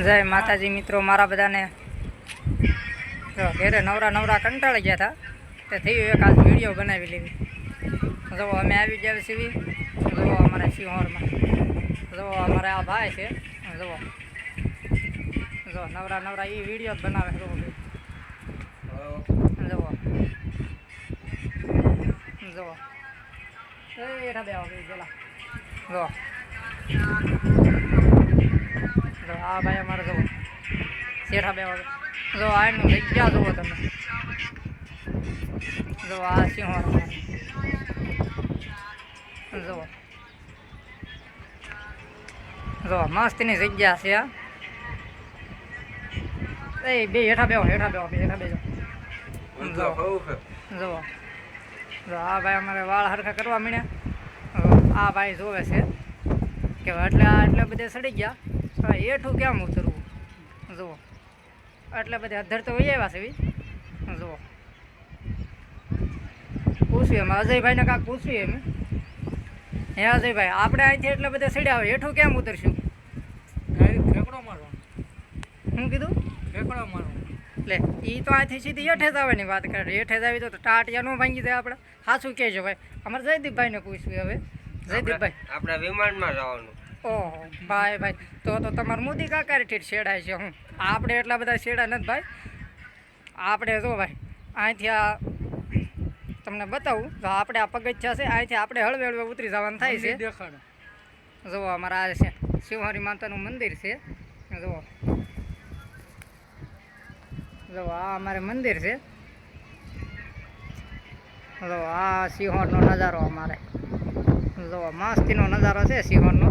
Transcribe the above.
જય માતાજી મિત્રો, મારા બધાને ઘેરે નવરા કંટાળી ગયા હતા તે થયું એક આજ વિડીયો બનાવી લીધી. જો અમે આવી ગયા છીએ, જુઓ અમારા સિંહોરમાં, જુઓ અમારે આ ભાઈ છે, જુઓ જો નવરા એ વિડીયો જ બનાવે. જુઓ જુઓ એઠા બે પેલા જુઓ આ ભાઈ અમારે જુઓ શેઠા બે વાગે જો આનું જગ્યા જુઓ તમે, જો આ સિંહો જુઓ જો મસ્તની જગ્યા છે. એ બે હેઠા બેવો જુઓ જો આ ભાઈ અમારે વાળ હરખા કરવા માંડ્યા. આ ભાઈ જોવે છે કે એટલે બધે સડી ગયા, એઠું કેમ ઉતરવું. જુઓ એટલે બધે અધર તો વહી આવ્યા છે. જુઓ પૂછ્યું એમ અજયભાઈને કાંક પૂછ્યું એમ, હે અજયભાઈ આપણે અહીંથી એટલે બધે સડ્યા હોય, એઠું કેમ ઉતરશું? ફેંકડો મારવાનો. શું કીધું? ફેંકડો મારવાનો. એટલે એ તો અહીંથી સીધી હેઠે જ આવવાની વાત કરે. હેઠે જ આવી તો ટાટિયા ન ભાંગી જાય આપણે. સાચું કહેજો ભાઈ. અમારે જયદીપભાઈને પૂછ્યું. હવે જયદીપભાઈ આપણે વિમાનમાં જવાનું. ઓહો ભાઈ તો તમારે મોદી કાકારી ઠીઠ શેડાય છે. હું આપણે એટલા બધા શેડા નથી ભાઈ. આપણે જો ભાઈ અહીંથી આ તમને બતાવું તો આપણે આ પગથિયા છે, અહીંથી આપણે હળવે ઉતરી જવાનું થાય છે. દેખાડો જુઓ અમારા આ છે શિવહરી માતાનું મંદિર છે. જુઓ આ અમારે મંદિર છે. જો આ સિંહોરનો નજારો અમારે, જો મસ્તીનો નજારો છે સિંહોરનો.